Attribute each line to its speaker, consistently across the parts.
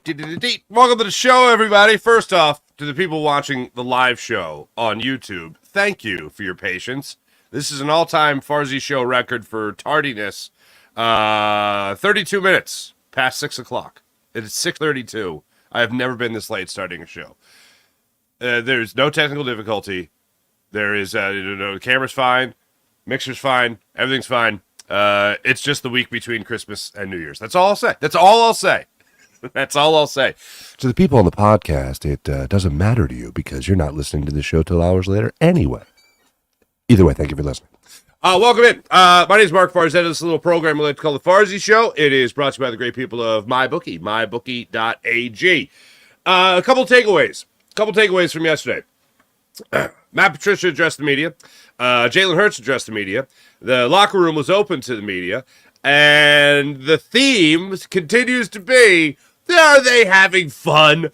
Speaker 1: Welcome to the show, everybody. First off, to the people watching the live show on YouTube, thank you for your patience. This is an all-time Farzy show record for tardiness. 32 minutes past 6 o'clock. It is 6:32. I have never been this late starting a show. There's no technical difficulty. There is, the camera's fine, mixer's fine, everything's fine. It's just the week between Christmas and New Year's. That's all I'll say. That's all I'll say. That's all I'll say.
Speaker 2: To the people on the podcast, it doesn't matter to you because you're not listening to the show till hours later anyway. Either way, thank you for listening.
Speaker 1: Welcome in. My name is Mark Farzetta. This is a little program we like to call the Farzy Show. It is brought to you by the great people of MyBookie, mybookie.ag. A couple takeaways from yesterday. Matt Patricia addressed the media. Jalen Hurts addressed the media. The locker room was open to the media. And the theme continues to be, are they having fun?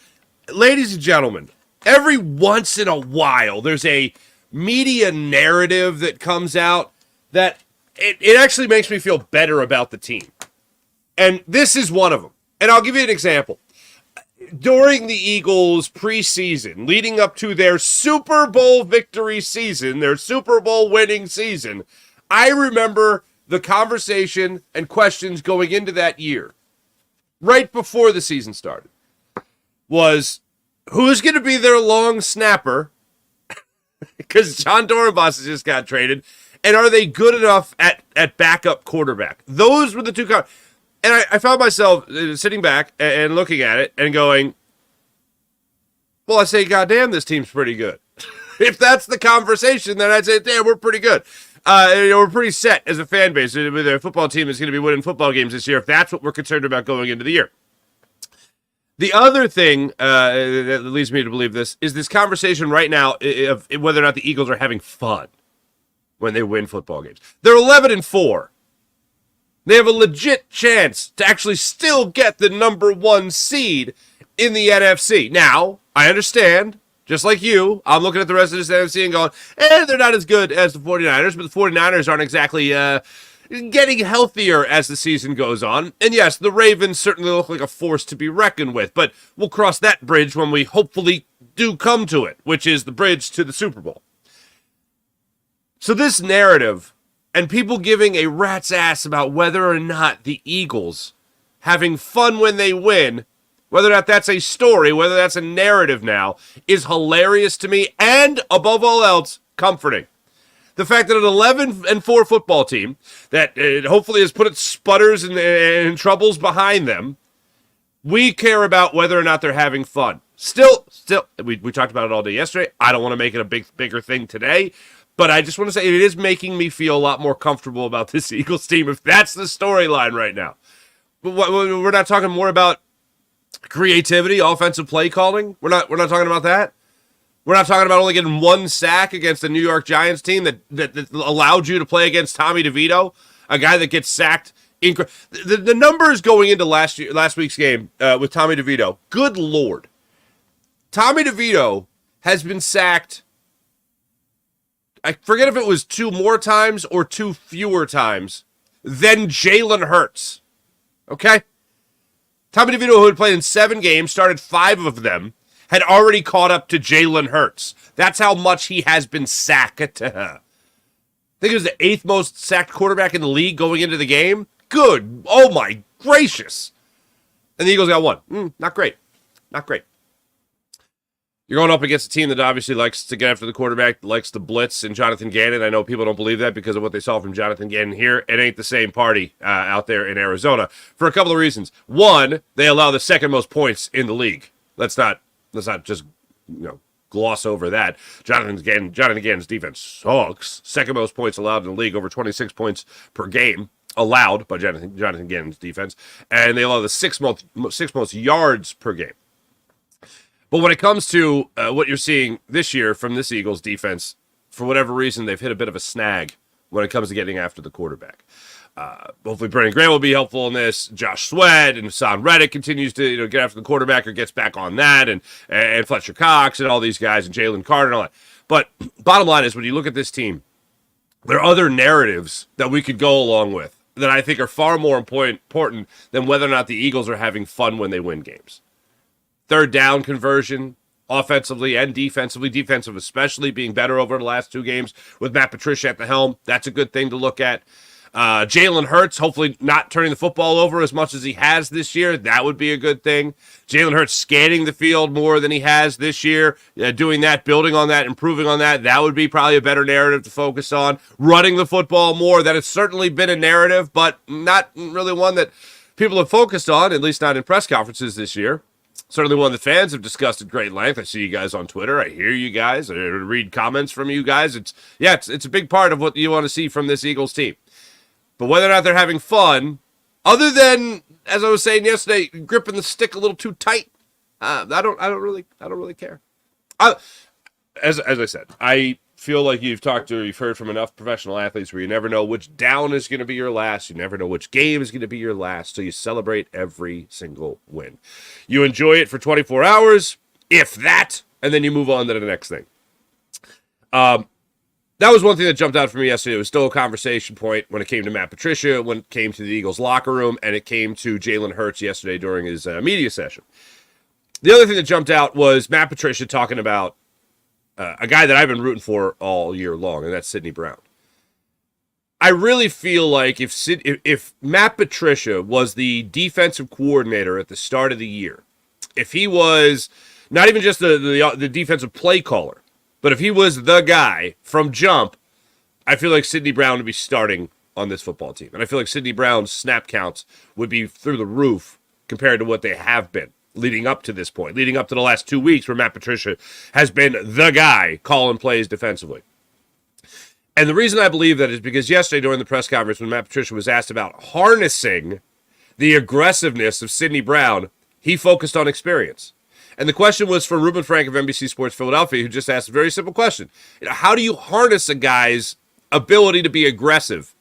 Speaker 1: Ladies and gentlemen, every once in a while, there's a media narrative that comes out that it actually makes me feel better about the team. And this is one of them. And I'll give you an example. During the Eagles preseason, leading up to their Super Bowl victory season, their Super Bowl winning season, I remember the conversation and questions going into that year, right before the season started, was who's going to be their long snapper? Because John Dorenbos just got traded. And are they good enough at backup quarterback? Those were the two. And I found myself sitting back and looking at it and going, well, I say, goddamn, this team's pretty good. If that's the conversation, then I'd say, damn, we're pretty good. We're pretty set as a fan base. Their football team is going to be winning football games this year if that's what we're concerned about going into the year. The other thing that leads me to believe this is this conversation right now of whether or not the Eagles are having fun when they win football games. They're 11-4. They have a legit chance to actually still get the number one seed in the NFC. Now, I understand, just like you, I'm looking at the rest of this NFC and going, they're not as good as the 49ers, but the 49ers aren't exactly getting healthier as the season goes on. And yes, the Ravens certainly look like a force to be reckoned with, but we'll cross that bridge when we hopefully do come to it, which is the bridge to the Super Bowl. So this narrative and people giving a rat's ass about whether or not the Eagles having fun when they win, whether or not that's a story, whether that's a narrative now, is hilarious to me and, above all else, comforting. The fact that an 11-4 football team that hopefully has put its sputters and troubles behind them, we care about whether or not they're having fun. Still, we talked about it all day yesterday. I don't want to make it a bigger thing today. But I just want to say it is making me feel a lot more comfortable about this Eagles team if that's the storyline right now. But we're not talking more about creativity, offensive play calling. We're not talking about that. We're not talking about only getting one sack against the New York Giants team that allowed you to play against Tommy DeVito, a guy that gets sacked. The numbers going into last week's game with Tommy DeVito, good Lord. Tommy DeVito has been sacked, I forget if it was 2 more times or 2 fewer times than Jalen Hurts. Okay? Tommy DeVito, who had played in 7 games, started 5 of them, had already caught up to Jalen Hurts. That's how much he has been sacked. I think he was the 8th most sacked quarterback in the league going into the game. Good. Oh, my gracious. And the Eagles got 1. Not great. Not great. You're going up against a team that obviously likes to get after the quarterback, likes to blitz, and Jonathan Gannon. I know people don't believe that because of what they saw from Jonathan Gannon here. It ain't the same party out there in Arizona for a couple of reasons. One, they allow the second most points in the league. Let's not just gloss over that. Jonathan Gannon's defense sucks. Second most points allowed in the league, over 26 points per game allowed by Jonathan Gannon's defense, and they allow the sixth most yards per game. But when it comes to what you're seeing this year from this Eagles defense, for whatever reason, they've hit a bit of a snag when it comes to getting after the quarterback. Hopefully Brendan Graham will be helpful in this. Josh Sweat and Hassan Reddick continues to get after the quarterback or gets back on that, and Fletcher Cox and all these guys, and Jalen Carter and all that. But bottom line is, when you look at this team, there are other narratives that we could go along with that I think are far more important than whether or not the Eagles are having fun when they win games. third down conversion, offensively and defensively. Defensive especially being better over the last 2 games with Matt Patricia at the helm. That's a good thing to look at. Jalen Hurts, hopefully not turning the football over as much as he has this year. That would be a good thing. Jalen Hurts scanning the field more than he has this year. Doing that, building on that, improving on that. That would be probably a better narrative to focus on. Running the football more. That has certainly been a narrative, but not really one that people have focused on, at least not in press conferences this year. Certainly one that fans have discussed at great length. I see you guys on Twitter. I hear you guys. I read comments from you guys. It's a big part of what you want to see from this Eagles team. But whether or not they're having fun, other than, as I was saying yesterday, gripping the stick a little too tight, I don't really care. As I said, I feel like you've heard from enough professional athletes where you never know which down is going to be your last. You never know which game is going to be your last. So you celebrate every single win. You enjoy it for 24 hours, if that, and then you move on to the next thing. That was one thing that jumped out for me yesterday. It was still a conversation point when it came to Matt Patricia, when it came to the Eagles locker room, and it came to Jalen Hurts yesterday during his media session. The other thing that jumped out was Matt Patricia talking about a guy that I've been rooting for all year long, and that's Sidney Brown. I really feel like if Matt Patricia was the defensive coordinator at the start of the year, if he was not even just the defensive play caller, but if he was the guy from jump, I feel like Sidney Brown would be starting on this football team. And I feel like Sidney Brown's snap counts would be through the roof compared to what they have been leading up to this point, leading up to the last 2 weeks where Matt Patricia has been the guy calling plays defensively. And the reason I believe that is because yesterday during the press conference when Matt Patricia was asked about harnessing the aggressiveness of Sidney Brown, he focused on experience. And the question was from Ruben Frank of NBC Sports Philadelphia, who just asked a very simple question. How do you harness a guy's ability to be aggressive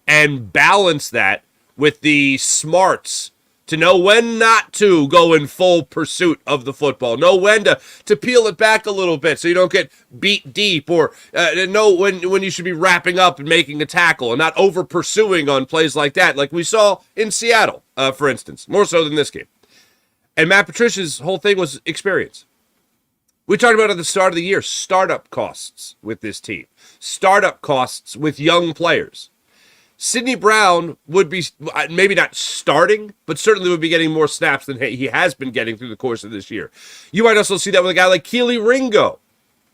Speaker 1: and balance that with the smarts to know when not to go in full pursuit of the football, know when to peel it back a little bit so you don't get beat deep, or know when you should be wrapping up and making a tackle and not over pursuing on plays like that, like we saw in Seattle, for instance, more so than this game. And Matt Patricia's whole thing was experience. We talked about at the start of the year, startup costs with this team, startup costs with young players. Sidney Brown would be maybe not starting, but certainly would be getting more snaps than he has been getting through the course of this year. You might also see that with a guy like Keely Ringo,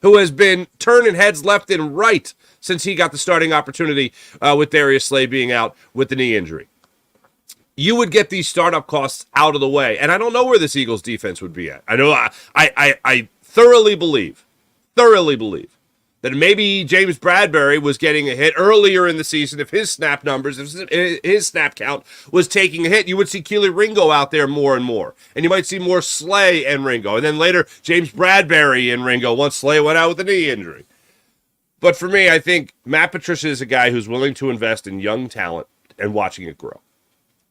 Speaker 1: who has been turning heads left and right since he got the starting opportunity with Darius Slay being out with the knee injury. You would get these startup costs out of the way. And I don't know where this Eagles defense would be at. I know I thoroughly believe that maybe James Bradbury was getting a hit earlier in the season. If his snap numbers, if his snap count was taking a hit, you would see Keely Ringo out there more and more. And you might see more Slay and Ringo. And then later, James Bradbury and Ringo once Slay went out with a knee injury. But for me, I think Matt Patricia is a guy who's willing to invest in young talent and watching it grow.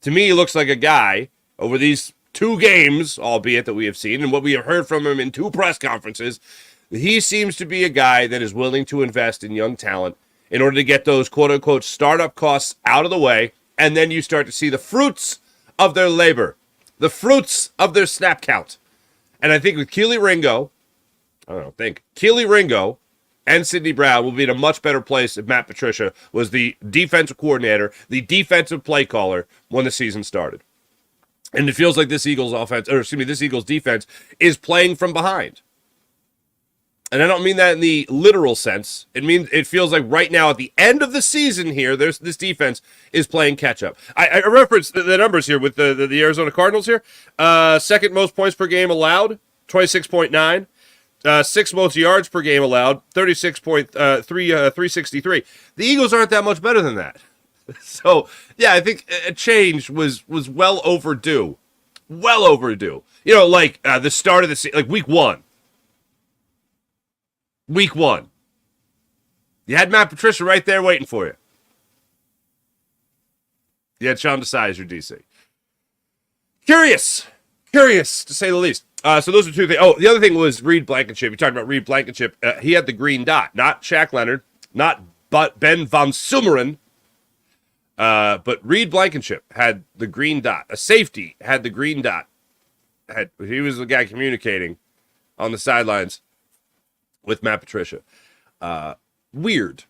Speaker 1: To me, he looks like a guy over these 2 games, albeit that we have seen, and what we have heard from him in 2 press conferences, he seems to be a guy that is willing to invest in young talent in order to get those quote-unquote startup costs out of the way, and then you start to see the fruits of their labor, the fruits of their snap count. And I think with Keely Ringo and Sidney Brown will be in a much better place if Matt Patricia was the defensive coordinator, the defensive play caller when the season started. And it feels like this Eagles defense is playing from behind. And I don't mean that in the literal sense. It feels like right now at the end of the season here, this defense is playing catch up. I referenced the numbers here with the Arizona Cardinals here. Second most points per game allowed, 26.9. 6 most yards per game allowed, 363. The Eagles aren't that much better than that. So, yeah, I think a change was well overdue. Well overdue. You know, like the start of the season, like week one. Week one. You had Matt Patricia right there waiting for you. You had Sean Desai as your DC. Curious to say the least. So those are 2 things. Oh, the other thing was Reed Blankenship. You talked about Reed Blankenship. He had the green dot, not Shaq Leonard, not Ben Van Sumeren, but Reed Blankenship had the green dot. A safety had the green dot he was the guy communicating on the sidelines with Matt Patricia. Weird.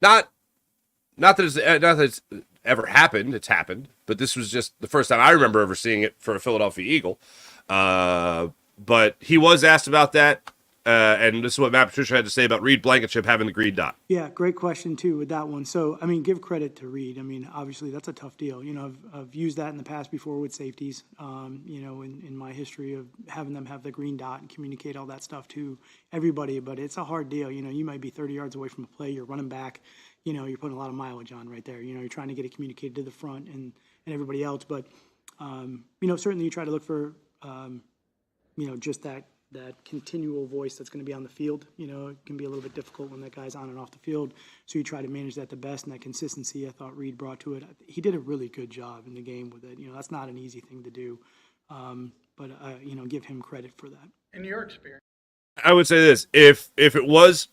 Speaker 1: Not that it's ever happened. It's happened, but this was just the first time I remember ever seeing it for a Philadelphia Eagle. But he was asked about that, and this is what Matt Patricia had to say about Reed Blankenship having the green dot.
Speaker 3: Yeah, great question too with that one. So, I mean, give credit to Reed. I mean, obviously that's a tough deal. You know, I've used that in the past before with safeties. You know, in my history of having them have the green dot and communicate all that stuff to everybody. But it's a hard deal. You know, you might be 30 yards away from a play. You're running back. You know, you're putting a lot of mileage on right there. You know, you're trying to get it communicated to the front and everybody else. But you know, certainly you try to look for you know, just that continual voice that's going to be on the field. You know, it can be a little bit difficult when that guy's on and off the field. So you try to manage that the best, and that consistency I thought Reed brought to it. He did a really good job in the game with it. You know, that's not an easy thing to do. But you know, give him credit for that.
Speaker 4: In your experience,
Speaker 1: I would say this: if it was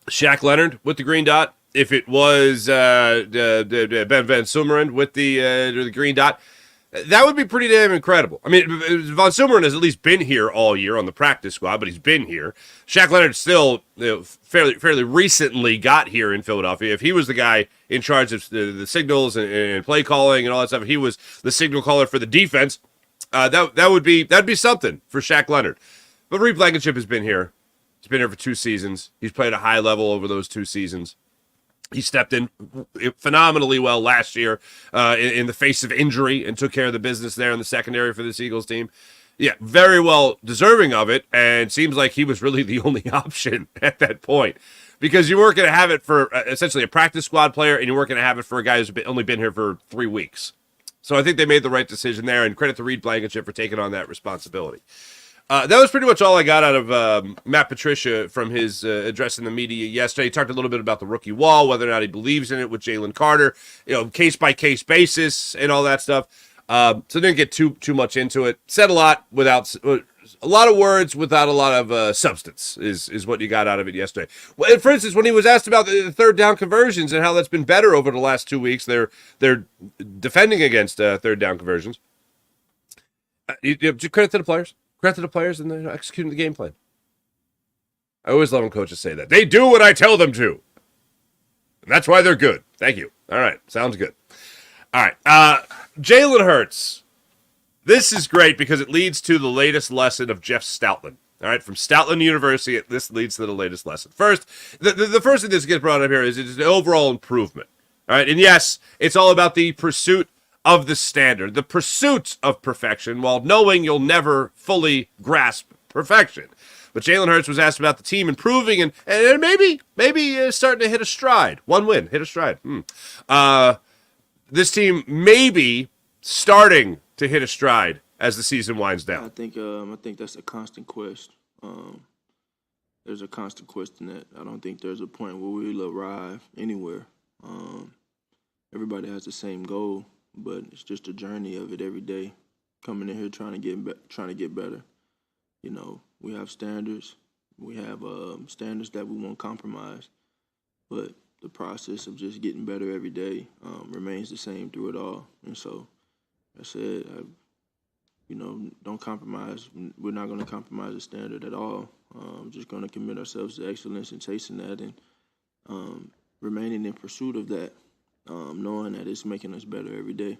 Speaker 1: Shaq Leonard with the green dot, if it was Ben Van Sumeren with the green dot, that would be pretty damn incredible. I mean, Von Sumeren has at least been here all year on the practice squad, but he's been here. Shaq Leonard still fairly recently got here in Philadelphia. If he was the guy in charge of the signals and play calling and all that stuff, if he was the signal caller for the defense, that'd be something for Shaq Leonard. But Reed Blankenship has been here. He's been here for 2 seasons. He's played a high level over those 2 seasons. He stepped in phenomenally well last year in the face of injury and took care of the business there in the secondary for this Eagles team. Yeah, very well deserving of it, and seems like he was really the only option at that point, because you weren't going to have it for essentially a practice squad player, and you weren't going to have it for a guy who's only been here for 3 weeks. So I think they made the right decision there, and credit to Reed Blankenship for taking on that responsibility. That was pretty much all I got out of Matt Patricia from his address in the media yesterday. He talked a little bit about the rookie wall, whether or not he believes in it with Jalen Carter, you know, case-by-case basis and all that stuff. So didn't get too much into it. Said a lot without a lot of words without a lot of substance is what you got out of it yesterday. Well, for instance, when he was asked about the third down conversions and how that's been better over the last 2 weeks, they're defending against third down conversions. Credit to the players. Credit to the players and they're executing the game plan. I always love when coaches say that. They do what I tell them to. And that's why they're good. Thank you. All right. Sounds good. All right. Jalen Hurts. This is great because it leads to the latest lesson of Jeff Stoutland. All right. From Stoutland University, this leads to the latest lesson. First, the first thing that gets brought up here is it's an overall improvement. All right. And yes, it's all about the pursuit of the standard, the pursuit of perfection, while knowing you'll never fully grasp perfection. But Jalen Hurts was asked about the team improving and maybe starting to hit a stride. 1 win, hit a stride. This team maybe starting to hit a stride as the season winds down.
Speaker 5: I think that's a constant quest. There's a constant quest in that. I don't think there's a point where we'll arrive anywhere. Everybody has the same goal. But it's just a journey of it every day, coming in here trying to get better. You know, we have standards. We have standards that we won't compromise. But the process of just getting better every day remains the same through it all. And so, I said, you know, don't compromise. We're not going to compromise the standard at all. Just going to commit ourselves to excellence and chasing that and remaining in pursuit of that. Knowing that it's making us better every day.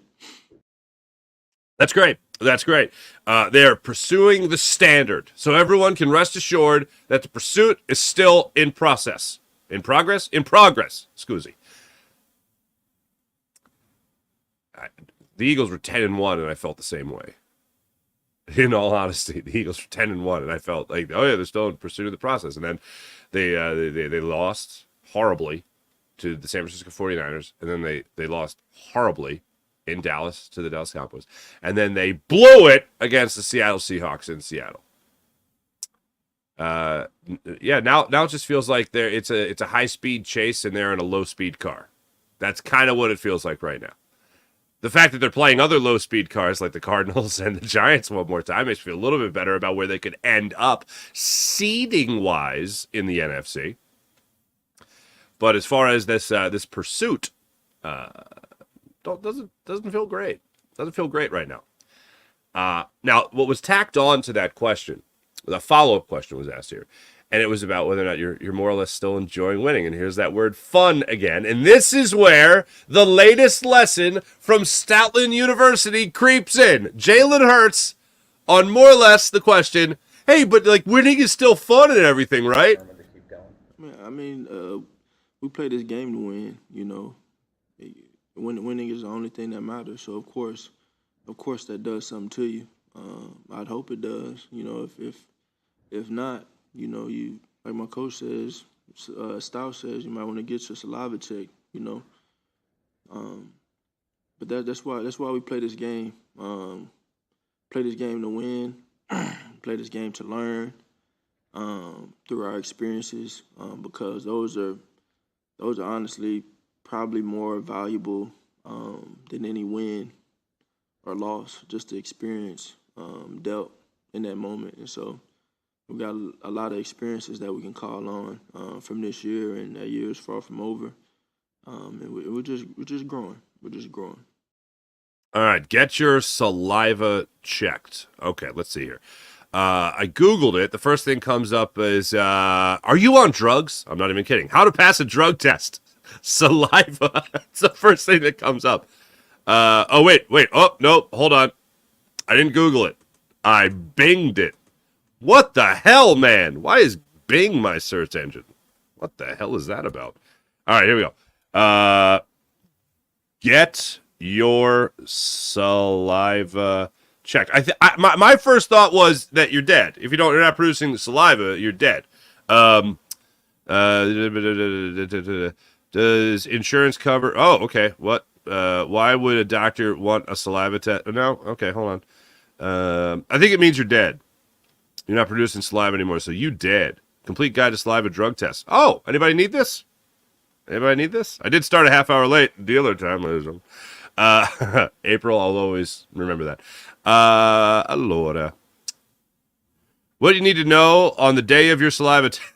Speaker 1: That's great. That's great. They're pursuing the standard. So everyone can rest assured that the pursuit is still in process. In progress? In progress. Scusi. The Eagles were 10-1, and I felt the same way. In all honesty, the Eagles were 10-1, and I felt like, oh yeah, they're still in pursuit of the process. And then they lost horribly to the San Francisco 49ers, and then they lost horribly in Dallas to the Dallas Cowboys. And then they blew it against the Seattle Seahawks in Seattle. Now it just feels like it's a high-speed chase, and they're in a low-speed car. That's kind of what it feels like right now. The fact that they're playing other low-speed cars like the Cardinals and the Giants one more time makes me feel a little bit better about where they could end up seeding-wise in the NFC. But as far as this pursuit, doesn't feel great. Doesn't feel great right now. Now, what was tacked on to that question, the follow-up question was asked here, and it was about whether or not you're more or less still enjoying winning. And here's that word fun again. And this is where the latest lesson from Stoutland University creeps in. Jalen Hurts on more or less the question, hey, but like winning is still fun and everything, right?
Speaker 5: Yeah, I mean, we play this game to win, you know. Winning is the only thing that matters. So, of course, that does something to you. I'd hope it does. You know, if not, you know, you like my coach says, Stout says, you might want to get your saliva checked. You know, but that's why we play this game. Play this game to win. Play this game to learn through our experiences, because those are honestly probably more valuable than any win or loss. Just the experience dealt in that moment, and so we got a lot of experiences that we can call on from this year, and that year is far from over. And we're just growing. We're just growing.
Speaker 1: All right, get your saliva checked. Okay, let's see here. I Googled it. The first thing comes up is, are you on drugs? I'm not even kidding. How to pass a drug test. Saliva. It's the first thing that comes up. Oh, wait. Oh, no, hold on. I didn't Google it. I Binged it. What the hell, man? Why is Bing my search engine? What the hell is that about? All right, here we go. Get your saliva checked. My first thought was that you're dead. If you're not producing the saliva, you're dead. Does insurance cover? Oh, okay. What? Why would a doctor want a saliva test? No. Okay, hold on. I think it means you're dead. You're not producing saliva anymore, so you dead. Complete guide to saliva drug test. Oh, anybody need this? Anybody need this? I did start a half hour late the other time. April, I'll always remember that. Allora. What do you need to know on the day of your saliva test?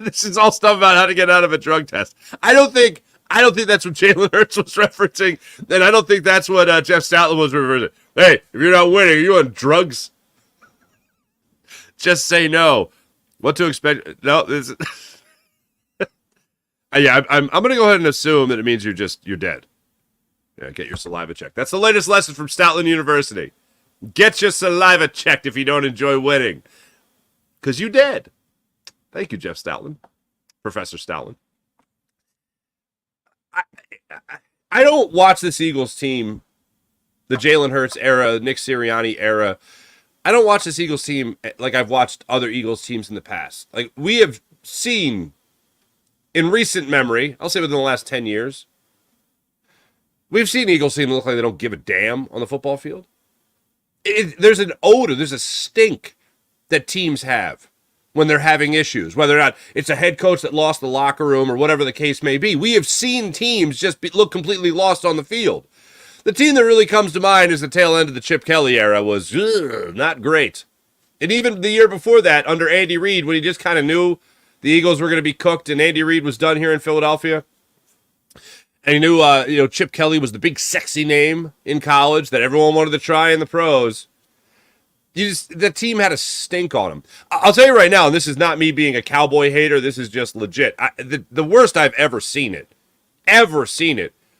Speaker 1: This is all stuff about how to get out of a drug test. I don't think that's what Jalen Hurts was referencing, and I don't think that's what Jeff Stoutland was referencing. Hey, if you're not winning, are you on drugs? Just say no. What to expect? No, this. Yeah, I'm going to go ahead and assume that it means you're dead. Yeah, get your saliva checked. That's the latest lesson from Stoutland University. Get your saliva checked if you don't enjoy winning, because you dead. Thank you, Jeff Stoutland, Professor Stoutland. I don't watch this Eagles team, the Jalen Hurts era, Nick Sirianni era. I don't watch this Eagles team like I've watched other Eagles teams in the past. Like, we have seen in recent memory, I'll say within the last 10 years, we've seen Eagles teams look like they don't give a damn on the football field. There's an odor, there's a stink that teams have when they're having issues, whether or not it's a head coach that lost the locker room or whatever the case may be. We have seen teams just look completely lost on the field. The team that really comes to mind is the tail end of the Chip Kelly era was not great. And even the year before that, under Andy Reid, when he just kind of knew the Eagles were going to be cooked and Andy Reid was done here in Philadelphia, and he knew Chip Kelly was the big sexy name in college that everyone wanted to try in the pros. The team had a stink on them. I'll tell you right now, and this is not me being a Cowboy hater, this is just legit. The worst I've ever seen it,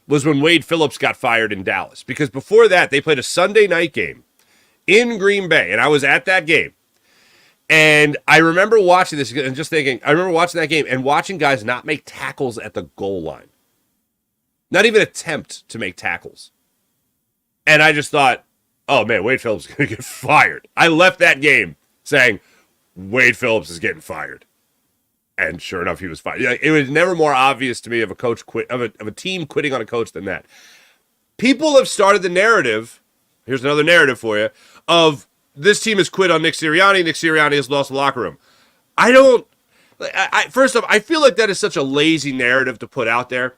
Speaker 1: was when Wade Phillips got fired in Dallas. Because before that, they played a Sunday night game in Green Bay, and I was at that game. And I remember watching this and just thinking, I remember watching that game and watching guys not make tackles at the goal line. Not even attempt to make tackles. And I just thought, oh man, Wade Phillips is going to get fired. I left that game saying, Wade Phillips is getting fired. And sure enough, he was fired. It was never more obvious to me of a team quitting on a coach than that. People have started the narrative, here's another narrative for you, of this team has quit on Nick Sirianni. Nick Sirianni has lost the locker room. First off, I feel like that is such a lazy narrative to put out there.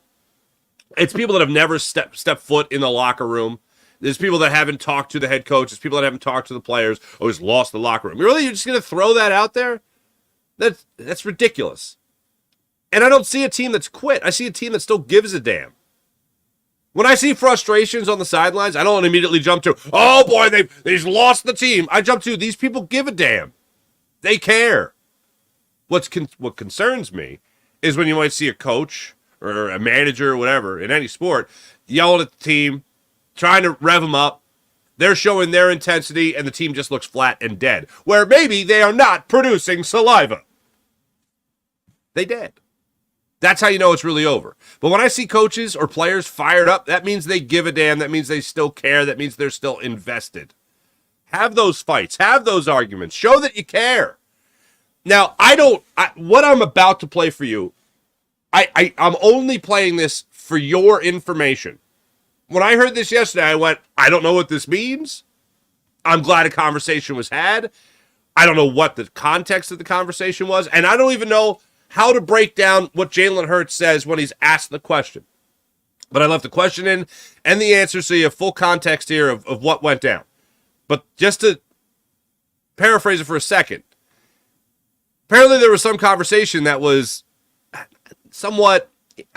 Speaker 1: It's people that have never stepped foot in the locker room. There's people that haven't talked to the head coach. There's people that haven't talked to the players. Oh, he's lost the locker room. Really? You're just going to throw that out there? That's ridiculous. And I don't see a team that's quit. I see a team that still gives a damn. When I see frustrations on the sidelines, I don't immediately jump to, oh boy, they've lost the team. I jump to, these people give a damn. They care. What concerns me is when you might see a coach or a manager or whatever in any sport yelling at the team, trying to rev them up. They're showing their intensity, and the team just looks flat and dead, where maybe they are not producing saliva. They dead. That's how you know it's really over. But when I see coaches or players fired up, that means they give a damn. That means they still care. That means they're still invested. Have those fights. Have those arguments. Show that you care. Now, what I'm about to play for you, I'm only playing this for your information. When I heard this yesterday, I went, I don't know what this means. I'm glad a conversation was had. I don't know what the context of the conversation was, and I don't even know how to break down what Jalen Hurts says when he's asked the question. But I left the question in and the answer so you have full context here of what went down. But just to paraphrase it for a second, apparently there was some conversation that was somewhat,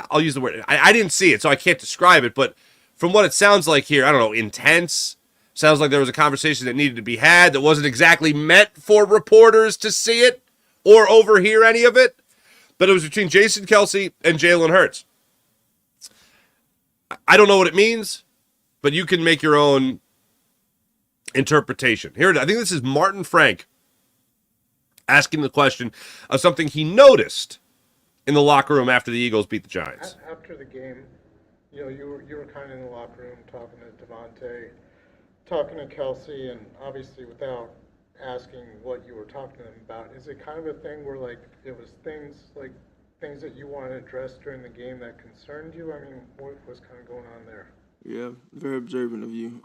Speaker 1: I'll use the word, I didn't see it, so I can't describe it, but from what it sounds like here, I don't know, intense. Sounds like there was a conversation that needed to be had that wasn't exactly meant for reporters to see it or overhear any of it. But it was between Jason Kelce and Jalen Hurts. I don't know what it means, but you can make your own interpretation. Here, I think this is Martin Frank asking the question of something he noticed in the locker room after the Eagles beat the Giants.
Speaker 4: After the game, you were kind of in the locker room talking to Devontae, talking to Kelce, and obviously without asking what you were talking to them about, is it kind of a thing where like it was things that you want to address during the game that concerned you? I mean, what was kind of going on there?
Speaker 5: Yeah, very observant of you.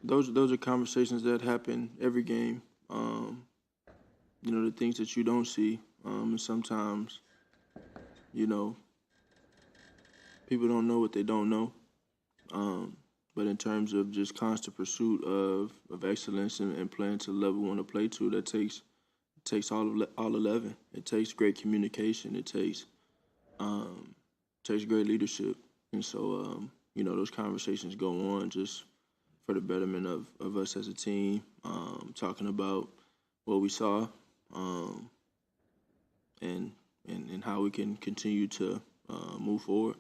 Speaker 5: Those are conversations that happen every game. The things that you don't see, and sometimes, people don't know what they don't know. But in terms of just constant pursuit of excellence and playing to the level we want to play to, that takes all 11. It takes great communication. It takes great leadership. And so, those conversations go on just for the betterment of us as a team, talking about what we saw and how we can continue to move forward.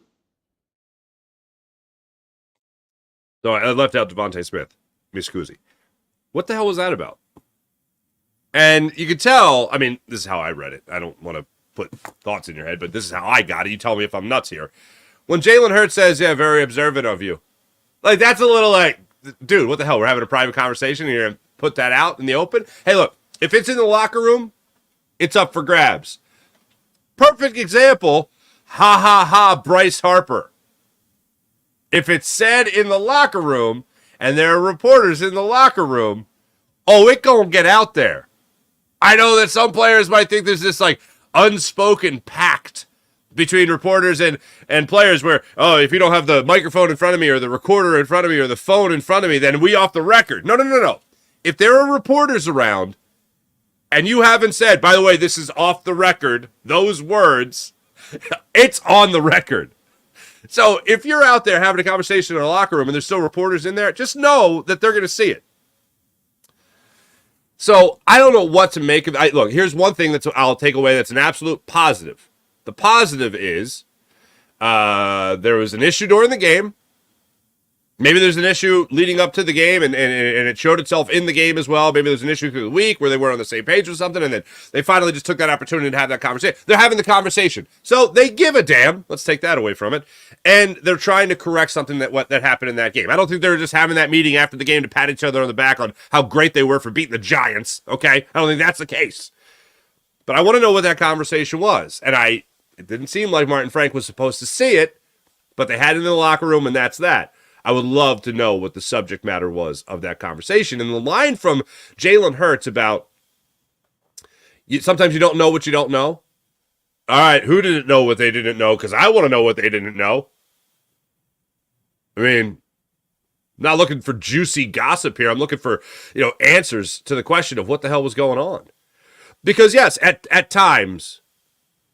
Speaker 1: So I left out Devontae Smith, Miss Kuzi. What the hell was that about? And you could tell, I mean, this is how I read it. I don't want to put thoughts in your head, but this is how I got it. You tell me if I'm nuts here. When Jalen Hurts says, yeah, very observant of you. Like, that's a little like, dude, what the hell? We're having a private conversation and you're going to put that out in the open? Hey, look, if it's in the locker room, it's up for grabs. Perfect example, ha, ha, ha, Bryce Harper. If it's said in the locker room and there are reporters in the locker room, oh, it gonna get out there. I know that some players might think there's this like unspoken pact between reporters and players where, oh, if you don't have the microphone in front of me or the recorder in front of me or the phone in front of me, then we off the record. No. If there are reporters around and you haven't said, by the way, this is off the record, those words, it's on the record. So if you're out there having a conversation in a locker room and there's still reporters in there, just know that they're going to see it. So I don't know what to make of it. Look, here's one thing I'll take away that's an absolute positive. The positive is there was an issue during the game. Maybe there's an issue leading up to the game, and it showed itself in the game as well. Maybe there's an issue through the week where they weren't on the same page or something, and then they finally just took that opportunity to have that conversation. They're having the conversation. So they give a damn. Let's take that away from it. And they're trying to correct something that happened in that game. I don't think they're just having that meeting after the game to pat each other on the back on how great they were for beating the Giants, okay? I don't think that's the case. But I want to know what that conversation was. And it didn't seem like Martin Frank was supposed to see it, but they had it in the locker room, and that's that. I would love to know what the subject matter was of that conversation. And the line from Jalen Hurts about sometimes you don't know what you don't know. All right, who didn't know what they didn't know? Because I want to know what they didn't know. I mean, I'm not looking for juicy gossip here. I'm looking for, answers to the question of what the hell was going on. Because, yes, at times,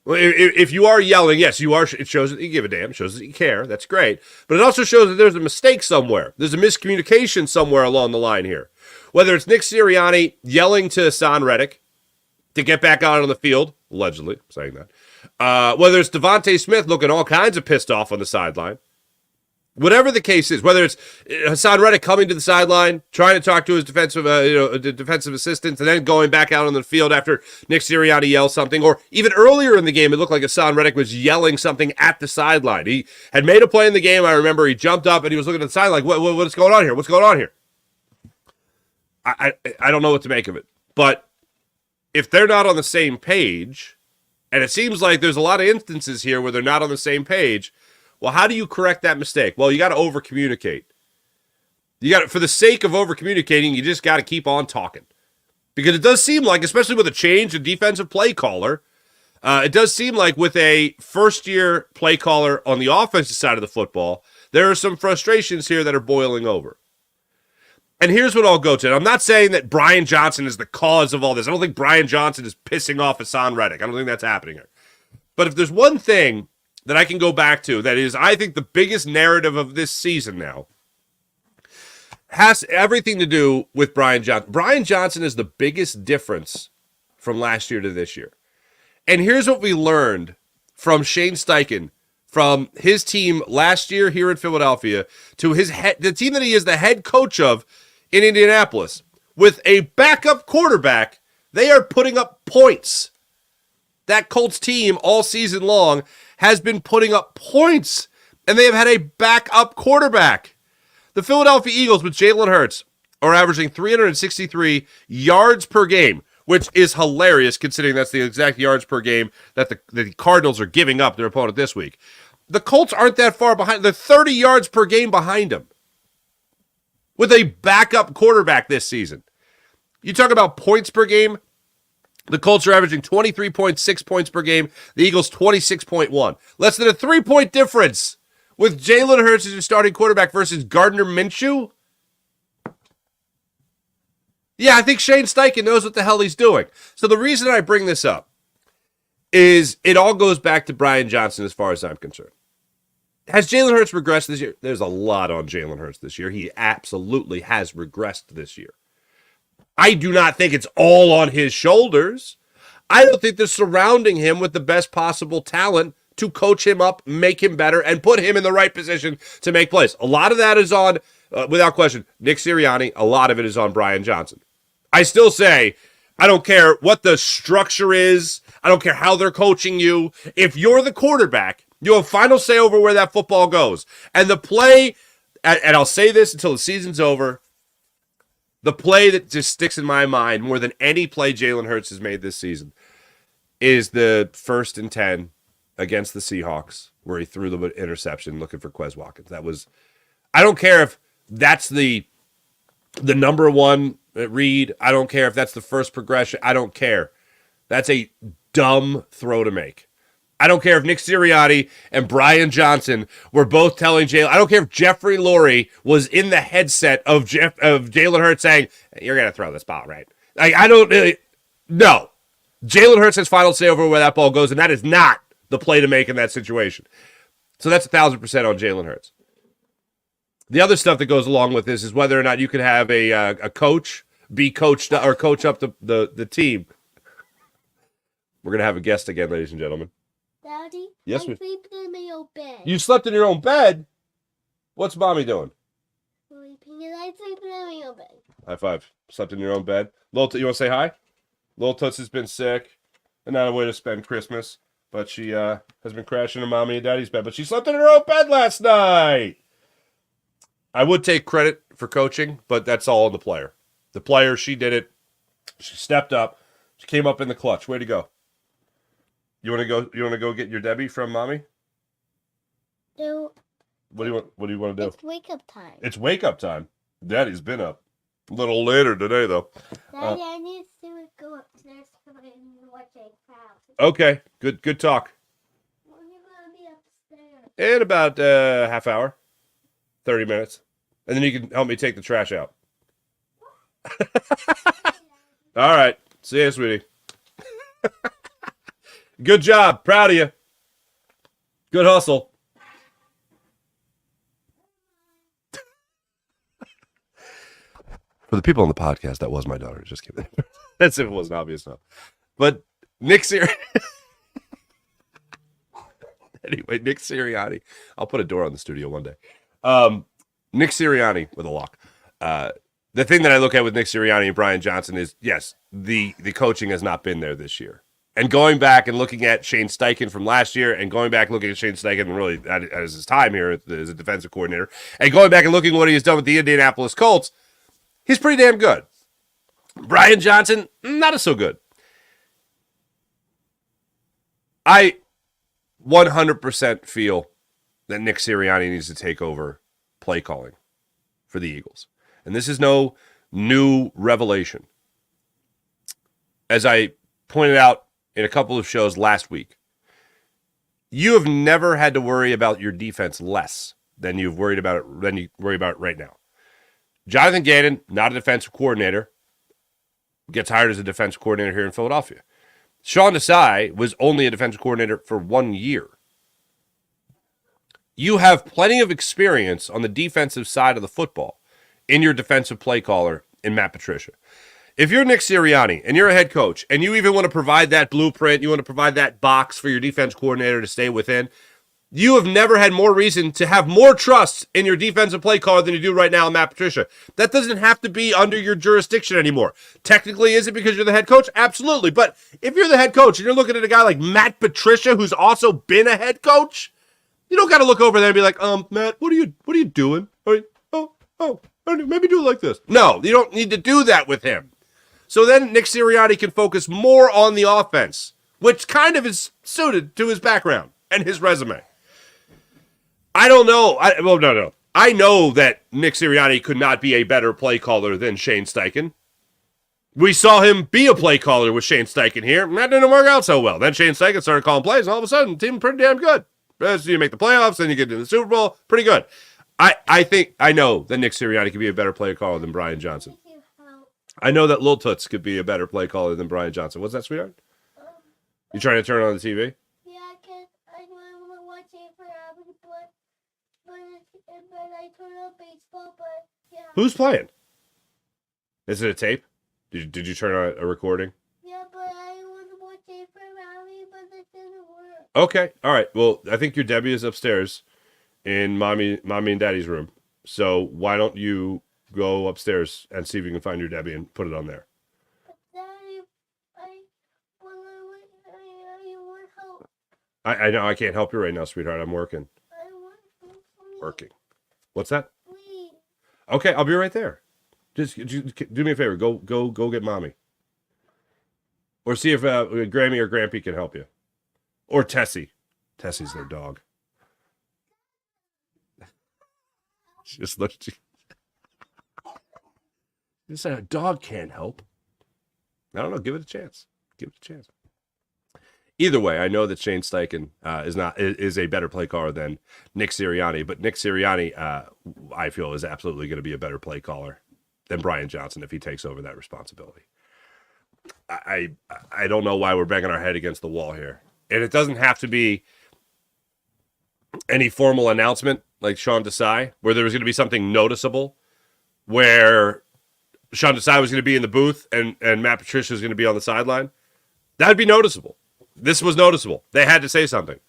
Speaker 1: Well, if you are yelling, yes, you are. It shows that you give a damn. It shows that you care. That's great. But it also shows that there's a mistake somewhere. There's a miscommunication somewhere along the line here. Whether it's Nick Sirianni yelling to Hassan Reddick to get back out on the field, allegedly saying that. Whether it's Devontae Smith looking all kinds of pissed off on the sideline. Whatever the case is, whether it's Hassan Reddick coming to the sideline, trying to talk to his defensive assistants, and then going back out on the field after Nick Sirianni yells something, or even earlier in the game, it looked like Hassan Reddick was yelling something at the sideline. He had made a play in the game. I remember he jumped up and he was looking at the sideline like, what's going on here? What's going on here? I don't know what to make of it. But if they're not on the same page, and it seems like there's a lot of instances here where they're not on the same page, well, how do you correct that mistake? Well, you got to over-communicate. For the sake of over-communicating, you just got to keep on talking. Because it does seem like, especially with a change in defensive play caller, it does seem like with a first-year play caller on the offensive side of the football, there are some frustrations here that are boiling over. And here's what I'll go to. And I'm not saying that Brian Johnson is the cause of all this. I don't think Brian Johnson is pissing off Hassan Reddick. I don't think that's happening here. But if there's one thing that I can go back to that is, I think, the biggest narrative of this season now, has everything to do with Brian Johnson. Brian Johnson is the biggest difference from last year to this year. And here's what we learned from Shane Steichen, from his team last year here in Philadelphia, to the team that he is the head coach of in Indianapolis. With a backup quarterback, they are putting up points. That Colts team all season long has been putting up points, and they have had a backup quarterback. The Philadelphia Eagles with Jalen Hurts are averaging 363 yards per game, which is hilarious considering that's the exact yards per game that the Cardinals are giving up their opponent this week. The Colts aren't that far behind. They're 30 yards per game behind them with a backup quarterback this season. You talk about points per game, the Colts are averaging 23.6 points per game. The Eagles, 26.1. Less than a 3-point difference with Jalen Hurts as your starting quarterback versus Gardner Minshew. Yeah, I think Shane Steichen knows what the hell he's doing. So the reason I bring this up is it all goes back to Brian Johnson as far as I'm concerned. Has Jalen Hurts regressed this year? There's a lot on Jalen Hurts this year. He absolutely has regressed this year. I do not think it's all on his shoulders. I don't think they're surrounding him with the best possible talent to coach him up, make him better, and put him in the right position to make plays. A lot of that is on, without question, Nick Sirianni. A lot of it is on Brian Johnson. I still say, I don't care what the structure is. I don't care how they're coaching you. If you're the quarterback, you have final say over where that football goes. And the play, and I'll say this until the season's over, the play that just sticks in my mind more than any play Jalen Hurts has made this season is the 1st and 10 against the Seahawks, where he threw the interception looking for Quez Watkins. That was, I don't care if that's the number one read. I don't care if that's the first progression. I don't care. That's a dumb throw to make. I don't care if Nick Sirianni and Brian Johnson were both telling Jalen. I don't care if Jeffrey Lurie was in the headset of Jalen Hurts saying, "You're gonna throw this ball, right?" I don't really. No, Jalen Hurts has final say over where that ball goes, and that is not the play to make in that situation. So that's 1,000% on Jalen Hurts. The other stuff that goes along with this is whether or not you could have a coach be coached or coach up the team. We're gonna have a guest again, ladies and gentlemen.
Speaker 6: Daddy,
Speaker 1: Yes,
Speaker 6: I sleep in my own bed.
Speaker 1: You slept in your own bed? What's mommy doing?
Speaker 6: Sleeping and I sleep in my own bed.
Speaker 1: High five. Slept in your own bed. Lil, you want to say hi? Lil Toots has been sick and not a way to spend Christmas, but she has been crashing in mommy and daddy's bed. But she slept in her own bed last night. I would take credit for coaching, but that's all on the player. The player, she did it. She stepped up. She came up in the clutch. Way to go. You want to go? You want to go get your Debbie from mommy?
Speaker 6: No.
Speaker 1: What do you want to do?
Speaker 6: It's wake up time.
Speaker 1: It's wake up time. Daddy's been up a little later today, though.
Speaker 6: Daddy, I need to go upstairs so I can watch a crowd.
Speaker 1: Okay, good talk.
Speaker 6: When are you gonna be upstairs?
Speaker 1: In about half hour, 30 minutes, and then you can help me take the trash out. All right, see you, sweetie. Good job. Proud of you. Good hustle.
Speaker 2: For the people on the podcast, that was my daughter. Just kidding.
Speaker 1: That's if it wasn't obvious enough. But Nick Sirianni. Anyway, Nick Sirianni. I'll put a door on the studio one day. Nick Sirianni with a lock. The thing that I look at with Nick Sirianni and Brian Johnson is, yes, the coaching has not been there this year. And going back and looking at Shane Steichen from last year and going back looking at Shane Steichen really as his time here as a defensive coordinator and going back and looking at what he has done with the Indianapolis Colts, he's pretty damn good. Brian Johnson, not so good. I 100% feel that Nick Sirianni needs to take over play calling for the Eagles. And this is no new revelation. As I pointed out in a couple of shows last week, you have never had to worry about your defense less than you worry about it right now. Jonathan Gannon, not a defensive coordinator, gets hired as a defensive coordinator here in Philadelphia. Sean Desai was only a defensive coordinator for 1 year. You have plenty of experience on the defensive side of the football in your defensive play caller in Matt Patricia. If you're Nick Sirianni and you're a head coach and you even want to provide that blueprint, you want to provide that box for your defense coordinator to stay within, you have never had more reason to have more trust in your defensive play caller than you do right now in Matt Patricia. That doesn't have to be under your jurisdiction anymore. Technically, is it because you're the head coach? Absolutely. But if you're the head coach and you're looking at a guy like Matt Patricia, who's also been a head coach, you don't got to look over there and be like, Matt, what are you doing? Maybe do it like this. No, you don't need to do that with him. So then Nick Sirianni can focus more on the offense, which kind of is suited to his background and his resume. I don't know. No. I know that Nick Sirianni could not be a better play caller than Shane Steichen. We saw him be a play caller with Shane Steichen here. That didn't work out so well. Then Shane Steichen started calling plays, and all of a sudden, the team pretty damn good. So you make the playoffs, then you get to the Super Bowl. Pretty good. I know that Nick Sirianni could be a better play caller than Brian Johnson. I know that Lil Toots could be a better play caller than Brian Johnson. What's that, sweetheart? You trying to turn on the TV?
Speaker 6: Yeah, I want to watch it for hours, but I turn on baseball, but yeah.
Speaker 1: Who's playing? Is it a tape? Did you turn on a recording?
Speaker 6: Yeah, but I want to watch it for hours, but it doesn't work.
Speaker 1: Okay, all right. Well, I think your Debbie is upstairs in mommy and daddy's room. So why don't you go upstairs and see if you can find your Debbie and put it on there?
Speaker 6: But Daddy, I want help.
Speaker 1: I know I can't help you right now, sweetheart. I'm working.
Speaker 6: I want help.
Speaker 1: Working. What's that?
Speaker 6: Please.
Speaker 1: Okay, I'll be right there. Just do me a favor. Go get mommy. Or see if Grammy or Grampy can help you. Or Tessie. Tessie's their dog. Just look at you. You said a dog can't help. I don't know. Give it a chance. Either way, I know that Shane Steichen is a better play caller than Nick Sirianni, but Nick Sirianni, I feel, is absolutely going to be a better play caller than Brian Johnson if he takes over that responsibility. I don't know why we're banging our head against the wall here, and it doesn't have to be any formal announcement like Sean Desai, where there was going to be something noticeable, where Sean Desai was going to be in the booth and Matt Patricia was going to be on the sideline. That would be noticeable. This was noticeable. They had to say something.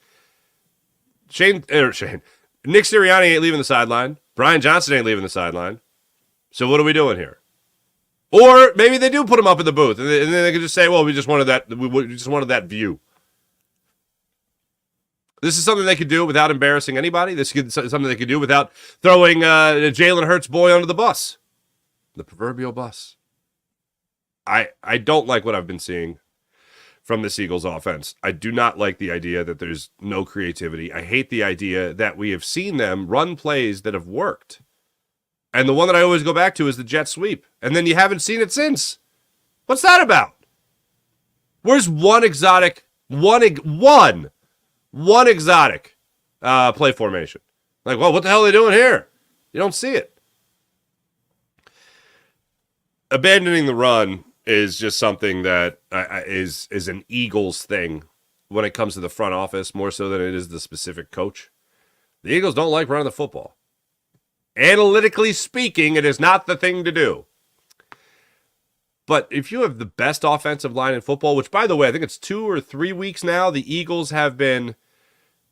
Speaker 1: Nick Sirianni ain't leaving the sideline. Brian Johnson ain't leaving the sideline. So what are we doing here? Or maybe they do put him up in the booth, and then they can just say, "Well, we just wanted that. We just wanted that view." This is something they could do without embarrassing anybody. This is something they could do without throwing Jalen Hurts' boy under the bus, the proverbial bus. I don't like what I've been seeing from this Eagles offense. I do not like the idea that there's no creativity. I hate the idea that we have seen them run plays that have worked. And the one that I always go back to is the jet sweep. And then you haven't seen it since. What's that about? Where's one exotic play formation? Like, well, what the hell are they doing here? You don't see it. Abandoning the run is just something that is an Eagles thing when it comes to the front office, more so than it is the specific coach. The Eagles don't like running the football. Analytically speaking, it is not the thing to do. But if you have the best offensive line in football, which, by the way, I think it's 2 or 3 weeks now, the Eagles have been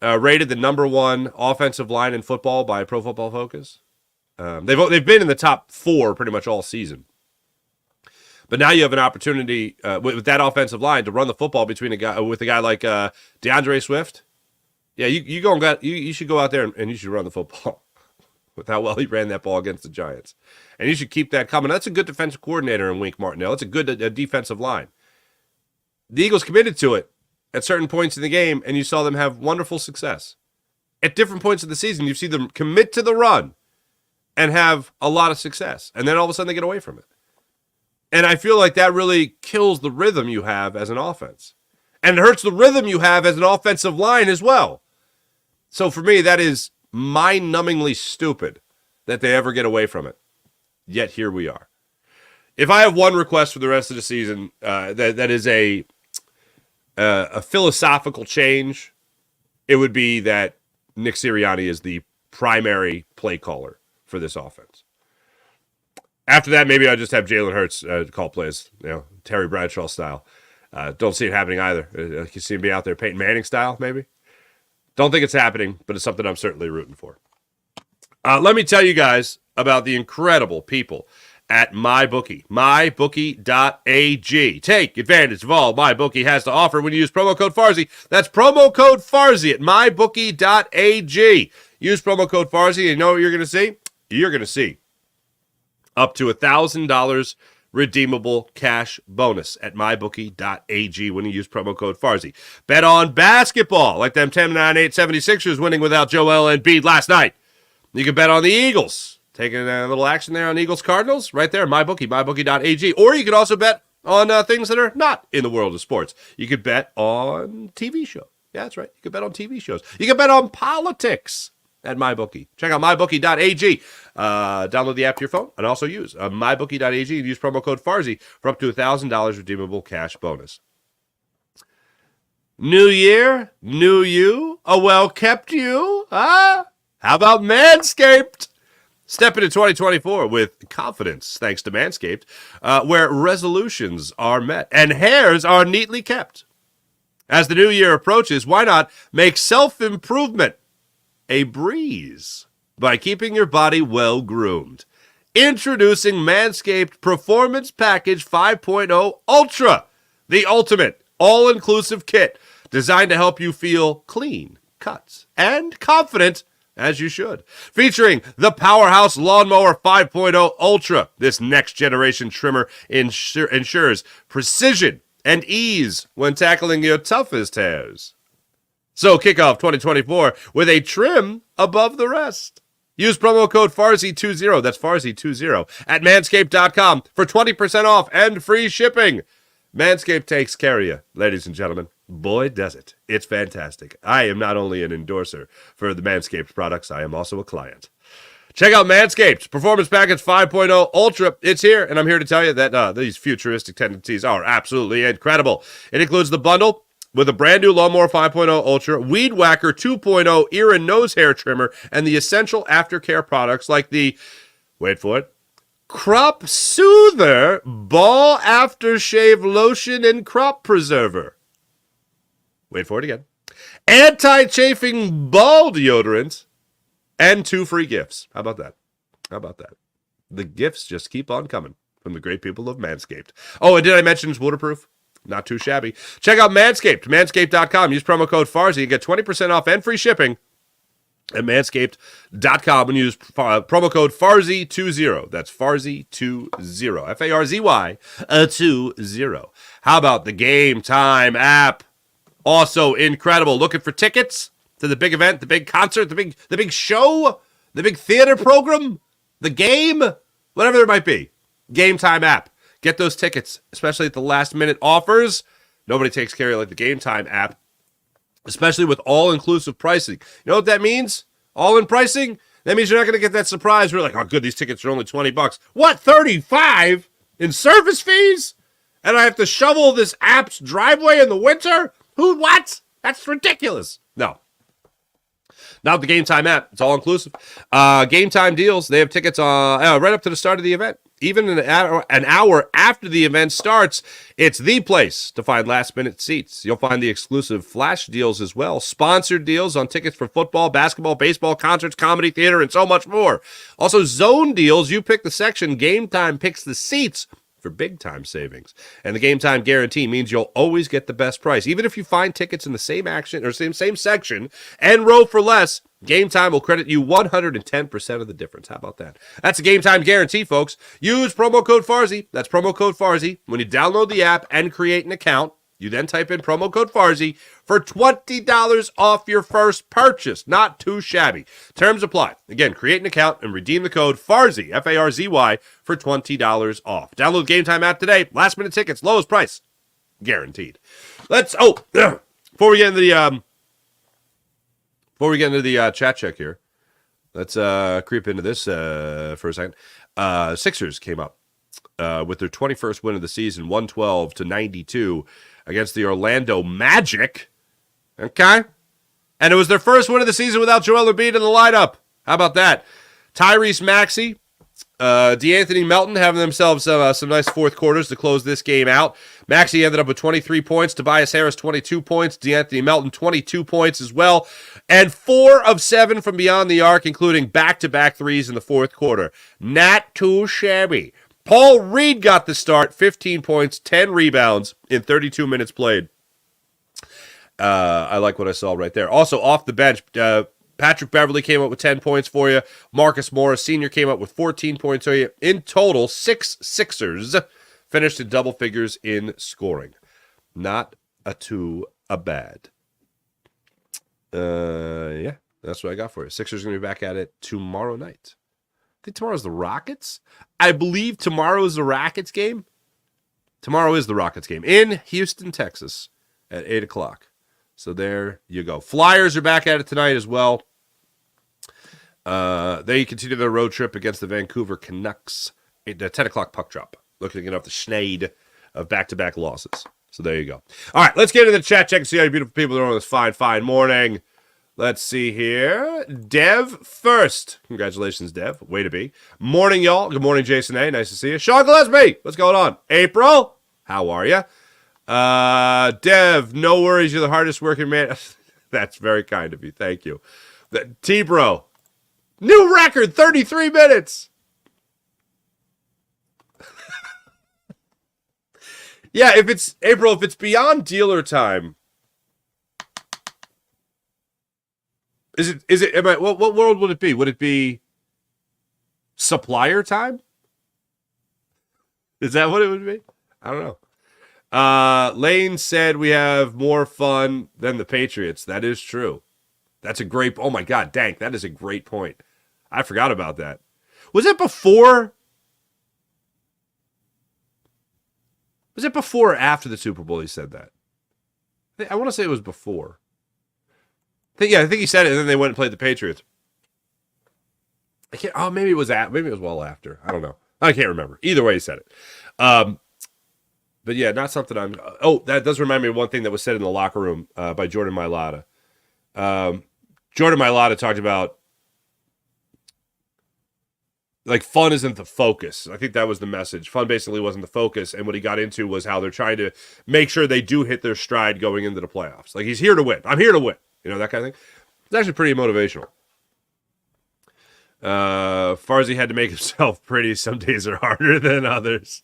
Speaker 1: rated the number 1 offensive line in football by Pro Football Focus. They've been in the top 4 pretty much all season. But now you have an opportunity with that offensive line to run the football with a guy like DeAndre Swift. Yeah, you should go out there and you should run the football with how well he ran that ball against the Giants. And you should keep that coming. That's a good defensive coordinator in Wink Martindale. That's a good defensive line. The Eagles committed to it at certain points in the game, and you saw them have wonderful success. At different points of the season, you see them commit to the run and have a lot of success. And then all of a sudden they get away from it. And I feel like that really kills the rhythm you have as an offense. And it hurts the rhythm you have as an offensive line as well. So for me, that is mind-numbingly stupid that they ever get away from it. Yet here we are. If I have one request for the rest of the season, that is a philosophical change, it would be that Nick Sirianni is the primary play caller for this offense. After that, maybe I'll just have Jalen Hurts call plays, Terry Bradshaw style. Don't see it happening either. You see him be out there Peyton Manning style, maybe. Don't think it's happening, but it's something I'm certainly rooting for. Let me tell you guys about the incredible people at MyBookie. MyBookie.ag. Take advantage of all MyBookie has to offer when you use promo code Farzy. That's promo code Farzy at MyBookie.ag. Use promo code Farzy, and you know what you're going to see? You're going to see up to $1,000 redeemable cash bonus at mybookie.ag when you use promo code Farzy. Bet on basketball, like them 10-9-8 76ers winning without Joel Embiid last night. You can bet on the Eagles, taking a little action there on Eagles Cardinals, right there, mybookie.ag. Or you could also bet on things that are not in the world of sports. You could bet on TV shows. Yeah, that's right. You could bet on TV shows. You can bet on politics at MyBookie. Check out mybookie.ag. Download the app to your phone and also use mybookie.ag and use promo code Farzy for up to $1,000 redeemable cash bonus. New year, new you, a well-kept you. How about Manscaped? Step into 2024 with confidence, thanks to Manscaped, where resolutions are met and hairs are neatly kept. As the new year approaches, why not make self-improvement a breeze by keeping your body well groomed? Introducing Manscaped Performance Package 5.0 Ultra, the ultimate all-inclusive kit designed to help you feel clean, cut, and confident as you should. Featuring the Powerhouse Lawnmower 5.0 Ultra, this next-generation trimmer ensures precision and ease when tackling your toughest hairs. So kick off 2024 with a trim above the rest. Use promo code Farzy20, that's Farzy20, at manscaped.com for 20% off and free shipping. Manscaped takes care of you, ladies and gentlemen. Boy, does it. It's fantastic. I am not only an endorser for the Manscaped products, I am also a client. Check out Manscaped Performance Package 5.0 Ultra. It's here, and I'm here to tell you that these futuristic tendencies are absolutely incredible. It includes the bundle with a brand new Lawnmower 5.0 Ultra, Weed Whacker 2.0 ear and nose hair trimmer, and the essential aftercare products like the, wait for it, Crop Soother Ball Aftershave Lotion and Crop Preserver. Wait for it again. Anti-chafing ball deodorant and 2 free gifts. How about that? How about that? The gifts just keep on coming from the great people of Manscaped. Oh, and did I mention it's waterproof? Not too shabby. Check out Manscaped, manscaped.com. Use promo code Farzy. You get 20% off and free shipping at manscaped.com and use promo code Farzy20. That's Farzy20. F-A-R-Z-Y 20. How about the Game Time app? Also incredible. Looking for tickets to the big event, the big concert, the big show, the big theater program, the game, whatever it might be. Game Time app. Get those tickets, especially at the last minute offers. Nobody takes care of you like the Game Time app, especially with all-inclusive pricing. You know what that means? All-in pricing? That means you're not going to get that surprise. We're like, oh, good, these tickets are only $20. What, 35 in service fees? And I have to shovel this app's driveway in the winter? What? That's ridiculous. No. Not the Game Time app. It's all inclusive. Game Time deals. They have tickets right up to the start of the event. Even an hour after the event starts, it's the place to find last-minute seats. You'll find the exclusive flash deals as well. Sponsored deals on tickets for football, basketball, baseball, concerts, comedy, theater, and so much more. Also, zone deals. You pick the section. Game Time picks the seats for big-time savings. And the Game Time guarantee means you'll always get the best price. Even if you find tickets in the same action or same section and row for less, Game Time will credit you 110% of the difference. How about that? That's a Game Time guarantee, folks. Use promo code Farzy. That's promo code Farzy. When you download the app and create an account, you then type in promo code Farzy for $20 off your first purchase. Not too shabby. Terms apply. Again, create an account and redeem the code Farzy, F-A-R-Z-Y, for $20 off. Download Game Time app today. Last minute tickets, lowest price, guaranteed. Before we get into the chat check here, let's creep into this for a second. Sixers came up with their 21st win of the season, 112-92 against the Orlando Magic. Okay? And it was their first win of the season without Joel Embiid in the lineup. How about that? Tyrese Maxey, DeAnthony Melton having themselves some nice fourth quarters to close this game out. Maxey ended up with 23 points. Tobias Harris, 22 points. DeAnthony Melton, 22 points as well. And 4 of 7 from beyond the arc, including back-to-back threes in the fourth quarter. Not too shabby. Paul Reed got the start, 15 points, 10 rebounds in 32 minutes played. I like what I saw right there. Also, off the bench, Patrick Beverly came up with 10 points for you. Marcus Morris Sr. came up with 14 points for you. In total, 6 Sixers finished in double figures in scoring. Not too bad. Yeah, that's what I got for you. Sixers going to be back at it tomorrow night. I think tomorrow's the Rockets. I believe tomorrow is the Rockets game. Tomorrow is the Rockets game in Houston, Texas at 8 o'clock. So there you go. Flyers are back at it tonight as well. They continue their road trip against the Vancouver Canucks. The 10 o'clock puck drop. Looking to get off the schneid of back-to-back losses. So there you go. All right, let's get into the chat check and see how you beautiful people are on this fine, fine morning. Let's see here. Dev first. Congratulations, Dev. Way to be. Morning, y'all. Good morning, Jason A. Nice to see you. Sean Gillespie. What's going on? April. How are you? Dev, no worries. You're the hardest working man. That's very kind of you. Thank you. T-Bro. New record, 33 minutes. Yeah, if it's beyond dealer time, what world would it be? Would it be supplier time? Is that what it would be? I don't know. Lane said we have more fun than the Patriots. That is true. That's a great, oh my God, Dank, that is a great point. I forgot about that. Was it before or after the Super Bowl he said that? I want to say it was before. I think he said it, and then they went and played the Patriots. Maybe it was well after. I don't know. I can't remember. Either way, he said it. But yeah, not something I'm. Oh, that does remind me of one thing that was said in the locker room by Jordan Mailata. Jordan Mailata talked about like fun isn't the focus. I think that was the message. Fun basically wasn't the focus, and what he got into was how they're trying to make sure they do hit their stride going into the playoffs. Like he's here to win. I'm here to win. You know, that kind of thing. It's actually pretty motivational. Farzy had to make himself pretty. Some days are harder than others.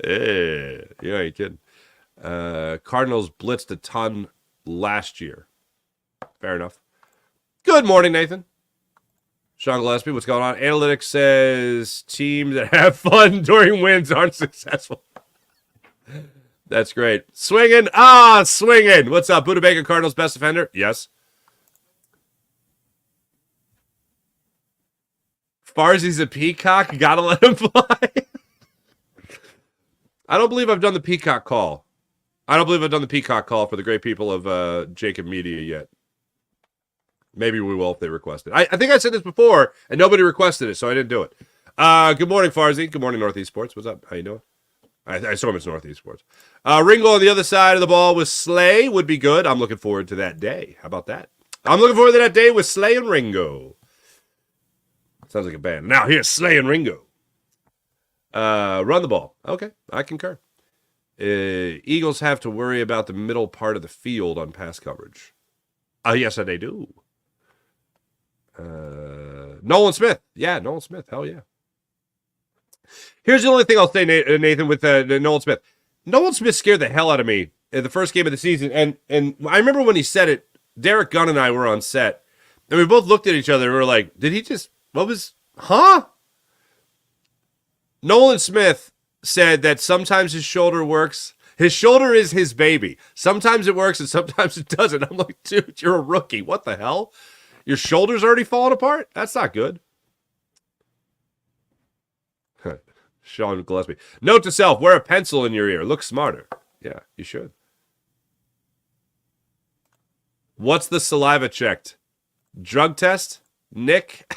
Speaker 1: Hey, you ain't kidding. Cardinals blitzed a ton last year. Fair enough. Good morning, Nathan. Sean Gillespie, what's going on? Analytics says teams that have fun during wins aren't successful. That's great. Swinging. Swinging. What's up? Buda Baker, Cardinals best defender? Yes. Farzi's a peacock. Gotta let him fly. I don't believe I've done the peacock call. I don't believe I've done the peacock call for the great people of Jacob Media yet. Maybe we will if they request it. I think I said this before, and nobody requested it, so I didn't do it. Good morning, Farzy. Good morning, Northeast Sports. What's up? How you doing? I assume it's Northeast Sports. Ringo on the other side of the ball with Slay would be good. I'm looking forward to that day. How about that? I'm looking forward to that day with Slay and Ringo. Sounds like a band. Now here's Slay and Ringo. Run the ball. Okay, I concur. Eagles have to worry about the middle part of the field on pass coverage. Yes, they do. Nolan Smith. Yeah, Nolan Smith. Hell yeah. Here's the only thing I'll say, Nathan, with Nolan Smith. Nolan Smith scared the hell out of me in the first game of the season. And I remember when he said it, Derek Gunn and I were on set. And we both looked at each other and we were like, did he just, huh? Nolan Smith said that sometimes his shoulder works. His shoulder is his baby. Sometimes it works and sometimes it doesn't. I'm like, dude, you're a rookie. What the hell? Your shoulder's already falling apart? That's not good. Sean Gillespie. Note to self, wear a pencil in your ear. Look smarter. Yeah, you should. What's the saliva checked? Drug test? Nick?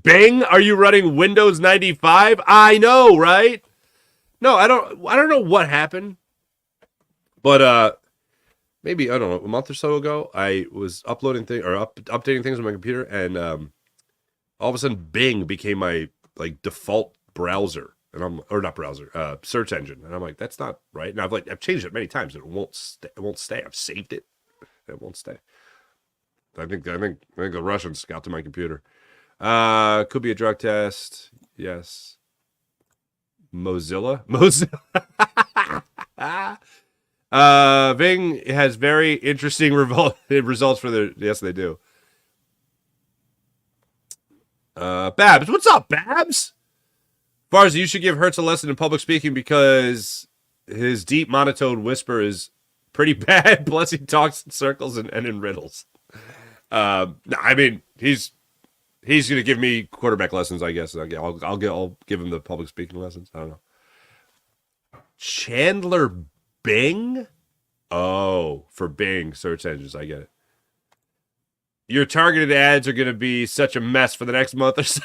Speaker 1: Bing, are you running Windows 95? I know, right? No, I don't know what happened. But maybe, I don't know, a month or so ago, I was uploading things or updating things on my computer, and all of a sudden Bing became my default browser. And I'm not browser, search engine. And I'm like, that's not right. And I've changed it many times. It won't stay. I've saved it. It won't stay. I think the Russians got to my computer. Could be a drug test. Yes. Mozilla. Bing has very interesting results for their. Yes, they do. Babs, what's up, Babs? Farzi, you should give Hurts a lesson in public speaking because his deep monotone whisper is pretty bad. Plus, he talks in circles and in riddles. I mean, he's going to give me quarterback lessons, I guess. I'll give him the public speaking lessons. I don't know. Chandler Bing? Oh, for Bing search engines, I get it. Your targeted ads are going to be such a mess for the next month or so.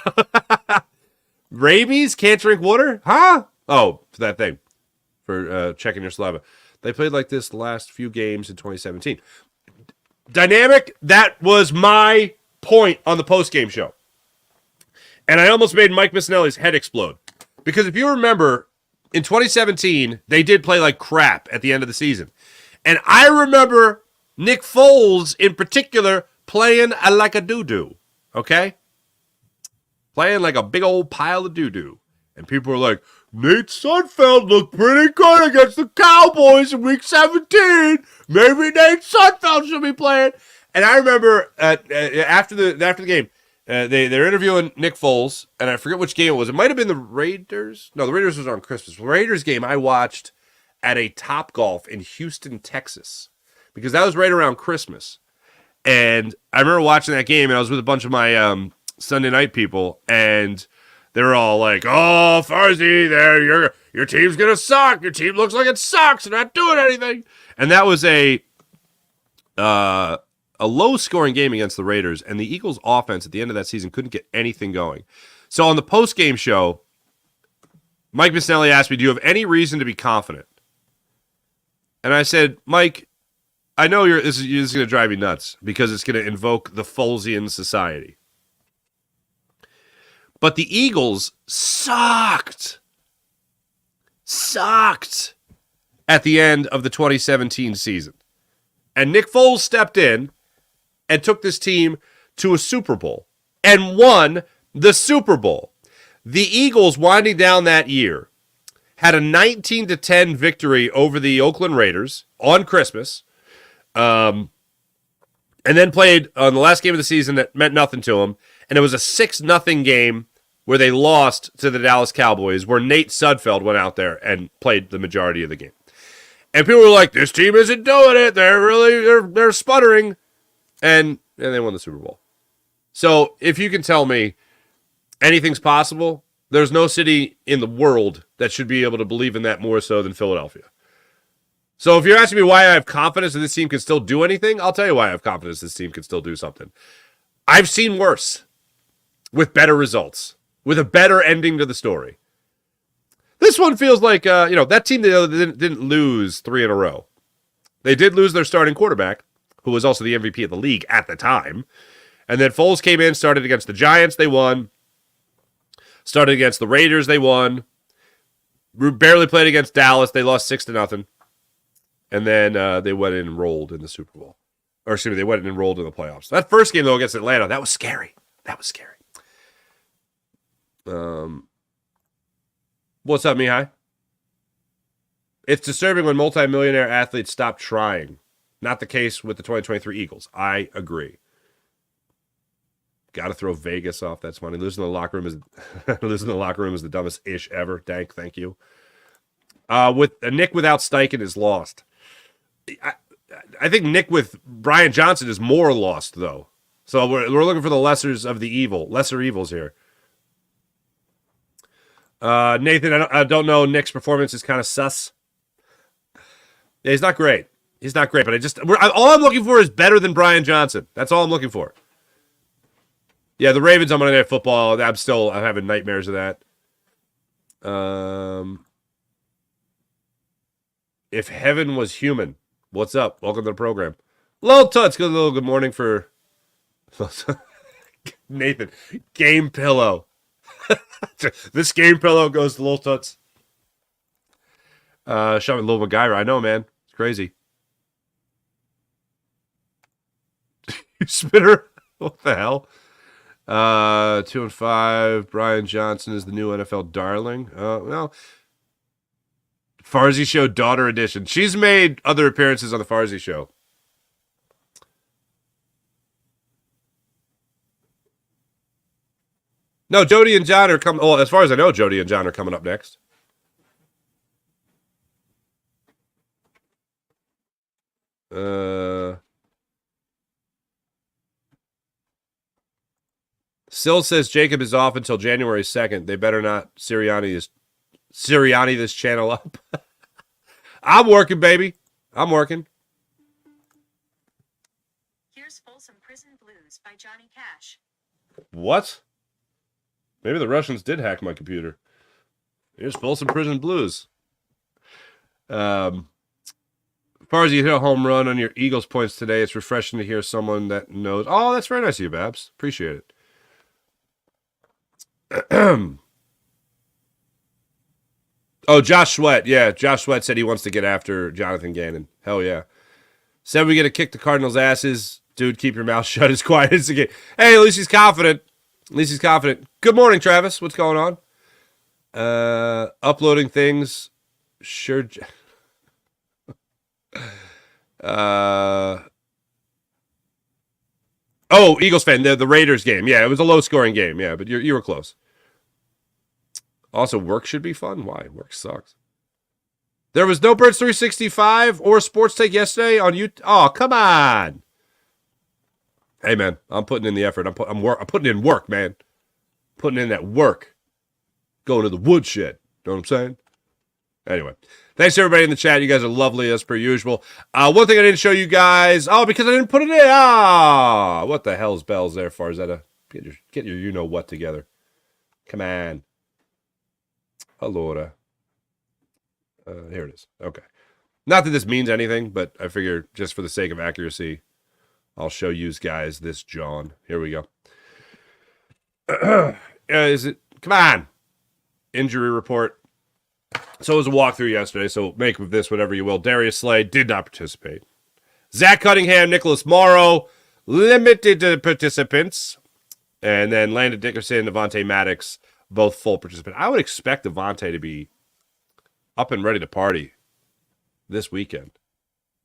Speaker 1: Rabies? Can't drink water? Huh? Oh, for that thing. For checking your saliva. They played like this the last few games in 2017. Dynamic, that was my point on the post-game show. And I almost made Mike Missinelli's head explode. Because if you remember, in 2017, they did play like crap at the end of the season. And I remember Nick Foles, in particular, playing like a doo-doo. Okay? Playing like a big old pile of doo-doo. And people were like, Nate Sudfeld looked pretty good against the Cowboys in Week 17. Maybe Nate Sudfeld should be playing. And I remember after the game, they're interviewing Nick Foles, and I forget which game it was. It might have been the Raiders. No, the Raiders was on Christmas. The Raiders game I watched at a Topgolf in Houston, Texas, because that was right around Christmas. And I remember watching that game, and I was with a bunch of my Sunday night people, and they were all like, "Oh, Farzi, there, your team's gonna suck. Your team looks like it sucks. They're not doing anything." And that was a low-scoring game against the Raiders, and the Eagles' offense at the end of that season couldn't get anything going. So on the post-game show, Mike Missinelli asked me, "Do you have any reason to be confident?" And I said, "Mike, I know this is going to drive you nuts because it's going to invoke the Folesian society. But the Eagles sucked at the end of the 2017 season. And Nick Foles stepped in and took this team to a Super Bowl and won the Super Bowl. The Eagles, winding down that year, had a 19-10 victory over the Oakland Raiders on Christmas. And then played on the last game of the season that meant nothing to them. And it was a 6-0 game where they lost to the Dallas Cowboys, where Nate Sudfeld went out there and played the majority of the game. And people were like, this team isn't doing it. They're sputtering. And they won the Super Bowl. So if you can tell me anything's possible, there's no city in the world that should be able to believe in that more so than Philadelphia. So if you're asking me why I have confidence that this team can still do anything, I'll tell you why I have confidence this team can still do something. I've seen worse with better results. with a better ending to the story. This one feels like, that team didn't lose 3 in a row. They did lose their starting quarterback, who was also the MVP of the league at the time. And then Foles came in, started against the Giants, they won. Started against the Raiders, they won. Barely played against Dallas, they lost 6-0. And then they went in and rolled in the Super Bowl. Or excuse me, they went in and rolled in the playoffs. That first game, though, against Atlanta, that was scary. What's up, Mihai? It's disturbing when multimillionaire athletes stop trying. Not the case with the 2023 Eagles. I agree. Got to throw Vegas off. That's funny. Losing in the locker room is the dumbest ish ever. Dank, thank you. With Nick without Steichen is lost. I think Nick with Brian Johnson is more lost though. So we're looking for the lesser evils here. Nathan, I don't know. Nick's performance is kind of sus. Yeah, he's not great. But all I'm looking for is better than Brian Johnson. That's all I'm looking for. Yeah, the Ravens on Monday Night Football. I'm having nightmares of that. If heaven was human, what's up? Welcome to the program. Lil Tuts, good morning for Nathan. Game pillow. This game pillow goes to Lil Tuts. Shot with Lil MacGyver. I know, man. It's crazy. Spitter. What the hell? 2-5. Brian Johnson is the new NFL darling. Well, Farzy Show Daughter Edition. She's made other appearances on the Farzy Show. No, Jody and John are coming. Well, as far as I know, Jody and John are coming up next. Sil says Jacob is off until January 2nd. They better not Sirianni this channel up. I'm working, baby. I'm working.
Speaker 7: Here's Folsom Prison Blues by Johnny Cash.
Speaker 1: What? Maybe the Russians did hack my computer. Here's Folsom Prison Blues. As far as you hit a home run on your Eagles points today, it's refreshing to hear someone that knows. Oh, that's very nice of you, Babs. Appreciate it. Oh, Josh Sweat. Yeah, Josh Sweat said he wants to get after Jonathan Gannon. Hell yeah. Said we get to kick the Cardinals' asses. Dude, keep your mouth shut as quiet as you can. Hey, at least he's confident. Good morning, Travis. What's going on? Uploading things. Sure. Eagles fan. The Raiders game. Yeah, it was a low-scoring game. Yeah, but you were close. Also, work should be fun. Why? Work sucks. There was no Birds 365 or Sports Take yesterday on YouTube. Oh, come on. Hey, man, I'm putting in the effort. I'm putting in work, man. Putting in that work. Going to the woodshed. Know what I'm saying? Anyway, thanks to everybody in the chat. You guys are lovely as per usual. One thing I didn't show you guys. Oh, because I didn't put it in. What the hell's bells there, Farzetta? Get your you-know-what together. Come on. Allora. Here it is. Okay. Not that this means anything, but I figure just for the sake of accuracy, I'll show you guys this John. Here we go. Come on. Injury report. So it was a walkthrough yesterday, so make of this whatever you will. Darius Slay did not participate. Zach Cunningham, Nicholas Morrow, limited participants. And then Landon Dickerson, Devontae Maddox, both full participants. I would expect Devontae to be up and ready to party this weekend.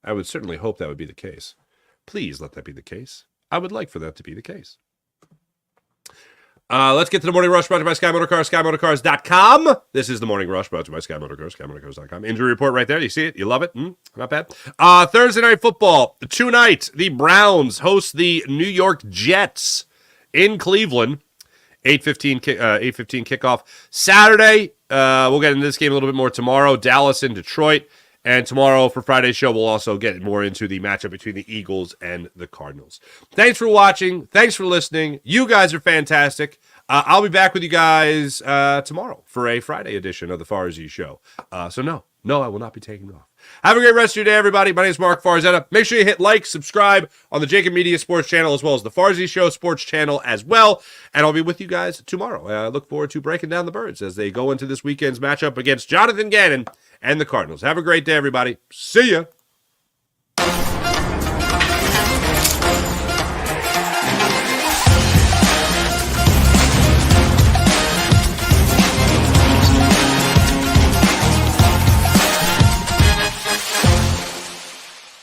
Speaker 1: I would certainly hope that would be the case. Please let that be the case. I would like for that to be the case. Let's get to the Morning Rush brought to you by Sky Motorcars, SkyMotorcars.com. This is the Morning Rush brought to you by Sky Motorcars, SkyMotorcars.com. Injury report right there. You see it? You love it? Not bad. Thursday Night Football. Tonight, the Browns host the New York Jets in Cleveland. 8:15 kickoff. Saturday, we'll get into this game a little bit more tomorrow. Dallas and Detroit. And tomorrow for Friday's show, we'll also get more into the matchup between the Eagles and the Cardinals. Thanks for watching. Thanks for listening. You guys are fantastic. I'll be back with you guys tomorrow for a Friday edition of the Farzy Show. So no, I will not be taking off. Have a great rest of your day, everybody. My name is Mark Farzetta. Make sure you hit like, subscribe on the Jacob Media Sports channel, as well as the Farzy Show Sports channel as well. And I'll be with you guys tomorrow. I look forward to breaking down the Birds as they go into this weekend's matchup against Jonathan Gannon and the Cardinals. Have a great day, everybody. See ya.